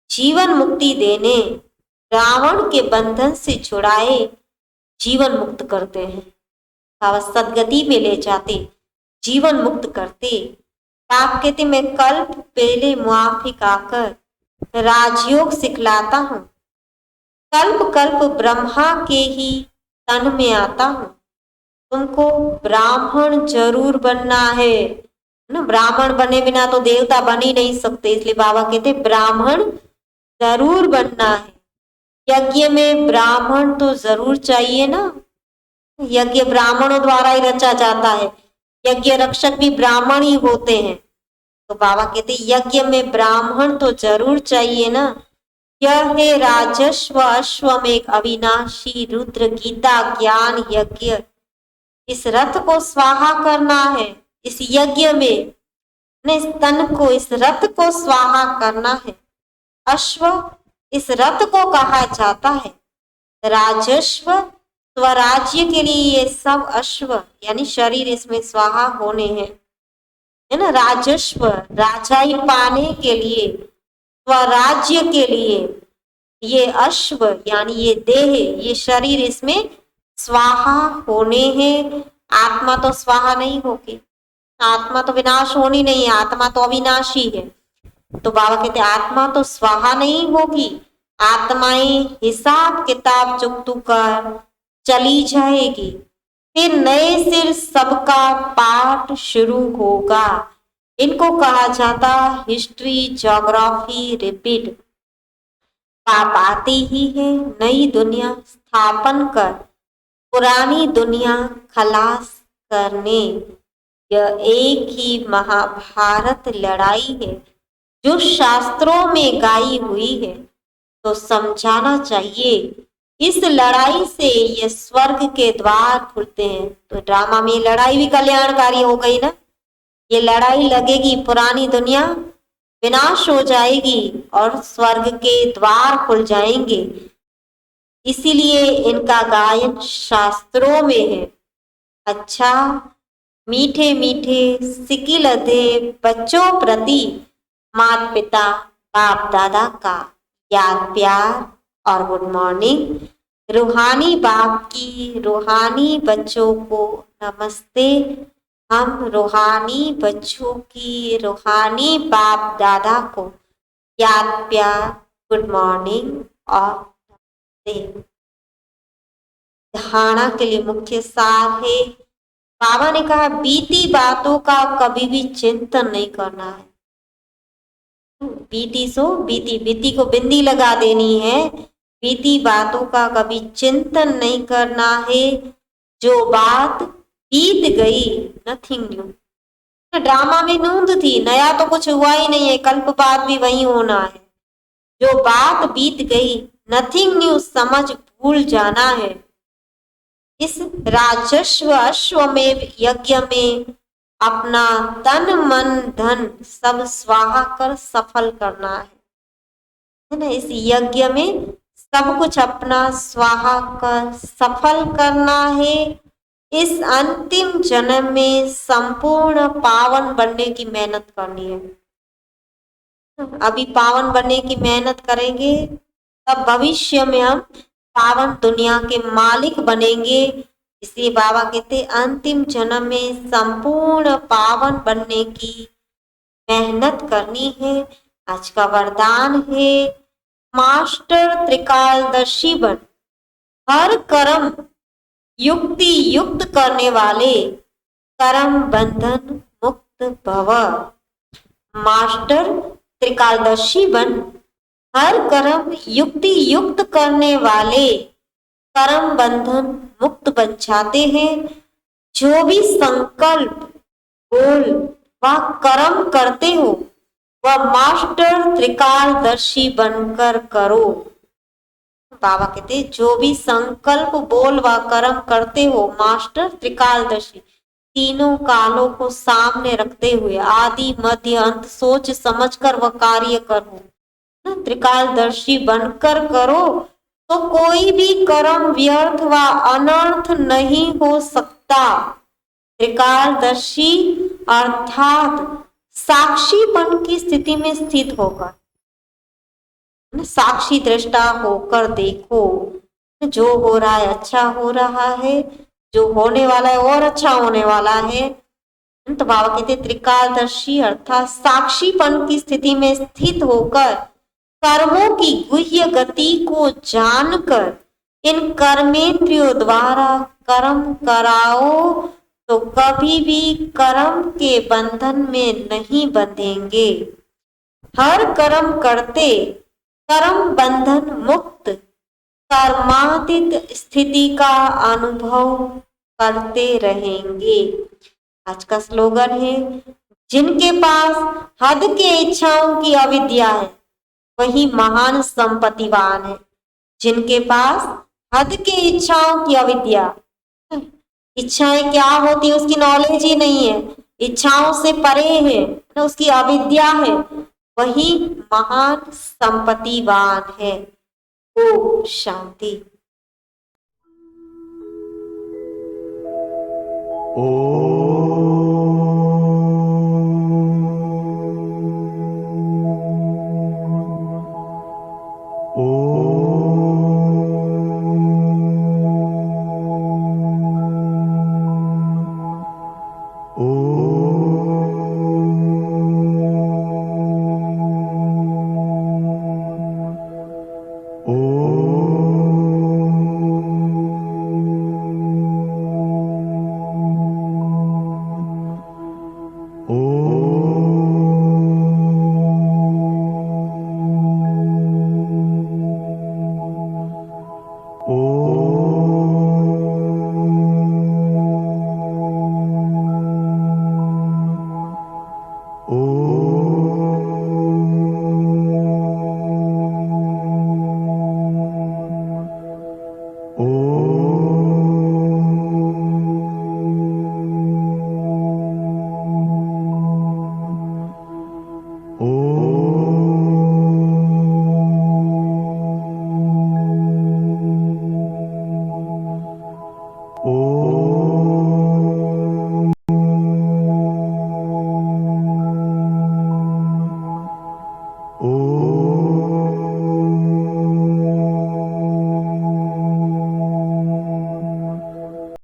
जीवन मुक्ति देने, रावण के बंधन से छुड़ाए जीवन मुक्त करते हैं, सदगति में ले जाते, जीवन मुक्त करते। पाप कहते मैं कल्प पहले मुआफिक आकर राजयोग सिखलाता हूँ, कल्प कल्प ब्रह्मा के ही तन में आता हूँ। तुमको ब्राह्मण जरूर बनना है ना, ब्राह्मण बने बिना तो देवता बन ही नहीं सकते, इसलिए बाबा कहते ब्राह्मण जरूर बनना है। यज्ञ में ब्राह्मण तो जरूर चाहिए ना, यज्ञ ब्राह्मणों द्वारा ही रचा जाता है, यज्ञ रक्षक भी ब्राह्मण ही होते हैं। तो बाबा कहते यज्ञ में ब्राह्मण तो जरूर चाहिए ना। यह है राजस्व अश्वमेघ अविनाशी रुद्र गीता ज्ञान यज्ञ। इस रथ को स्वाहा करना है, इस यज्ञ में इस तन को, इस रथ को स्वाहा करना है। अश्व इस रथ को कहा जाता है। राजस्व स्वराज्य के लिए ये सब अश्व यानी शरीर इसमें स्वाहा होने हैं, है ना। राजस्व राजाई पाने के लिए, स्वराज्य के लिए ये अश्व यानी ये देह, ये शरीर इसमें स्वाहा होने हैं। आत्मा तो स्वाहा नहीं होगी, आत्मा तो विनाश होनी नहीं है, आत्मा तो अविनाशी है। तो बाबा कहते आत्मा तो स्वाहा नहीं होगी, आत्माएं हिसाब किताब चुकतू कर चली जाएगी, फिर नए सिर सबका पाठ शुरू होगा। इनको कहा जाता हिस्ट्री ज्योग्राफी रिपीट। पाप आते ही है नई दुनिया स्थापन कर, पुरानी दुनिया खलास करने। यह एक ही महाभारत लड़ाई है जो शास्त्रों में गाई हुई है, तो समझाना चाहिए इस लड़ाई से ये स्वर्ग के द्वार खुलते हैं। तो ड्रामा में लड़ाई भी कल्याणकारी हो गई ना, ये लड़ाई लगेगी, पुरानी दुनिया विनाश हो जाएगी और स्वर्ग के द्वार खुल जाएंगे। इसीलिए इनका गायन शास्त्रों में है। अच्छा मीठे मीठे सिकिलधे बच्चों प्रति माता पिता बाप दादा का याद प्यार और गुड मॉर्निंग। रूहानी बाप की रूहानी बच्चों को नमस्ते। हम रूहानी बच्चों की रूहानी बाप दादा को याद प्यार गुड मॉर्निंग और नमस्ते। धारणा के लिए मुख्य सार है, बाबा ने कहा बीती बातों का कभी भी चिंतन नहीं करना है। बीती सो बीती, बीती को बिंदी लगा देनी है, बीती बातों का कभी चिंतन नहीं करना है। जो बात बीत गई नथिंग न्यू। ड्रामा में नूंद थी, नया तो कुछ हुआ ही नहीं है, कल्प बाद भी वही होना है। जो बात बीत गई नथिंग न्यू समझ भूल जाना है। इस राजस्व अश्वमेव यज्ञ में अपना तन मन धन सब स्वाहा कर सफल करना है ना। इस यज्ञ में सब कुछ अपना स्वाहा कर सफल करना है। इस अंतिम जन्म में संपूर्ण पावन बनने की मेहनत करनी है। अभी पावन बनने की मेहनत करेंगे, तब भविष्य में हम पावन दुनिया के मालिक बनेंगे। इसलिए बाबा कहते अंतिम जन्म में संपूर्ण पावन बनने की मेहनत करनी है। आज का वरदान है मास्टर त्रिकालदर्शी बन, हर कर्म युक्ति युक्त करने वाले कर्म बंधन मुक्त भव। मास्टर त्रिकालदर्शी बन, हर कर्म युक्ति युक्त करने वाले कर्म बंधन मुक्त बन जाते हैं। जो भी संकल्प बोल व कर्म करते हो वह मास्टर त्रिकालदर्शी बनकर करो। बाबा कहते जो भी संकल्प बोल व कर्म करते हो मास्टर त्रिकालदर्शी, तीनों कालों को सामने रखते हुए आदि मध्य अंत सोच समझकर वह कार्य करो। ना त्रिकालदर्शी बनकर करो तो कोई भी कर्म व्यर्थ व अनर्थ नहीं हो सकता। त्रिकालदर्शी अर्थात साक्षीपन की स्थिति में स्थित होकर, साक्षी दृष्टा होकर देखो, जो हो रहा है अच्छा हो रहा है, जो होने वाला है और अच्छा होने वाला है। तो बाबा कहते त्रिकालदर्शी अर्थात साक्षीपन की स्थिति में स्थित होकर कर्मों की गुह्य गति को जानकर इन कर्मेंद्रियों द्वारा कर्म कराओ तो कभी भी कर्म के बंधन में नहीं बंधेंगे। हर कर्म करते कर्म बंधन मुक्त कर्मातीत स्थिति का अनुभव करते रहेंगे। आज का स्लोगन है, जिनके पास हद के इच्छाओं की अविद्या है वही महान संपत्तिवान है। जिनके पास हद के इच्छाओं की अविद्या, इच्छाएं क्या होती है उसकी नॉलेज ही नहीं है, इच्छाओं से परे है, उसकी अविद्या है, वही महान संपत्तिवान है। ओम शांति। ओम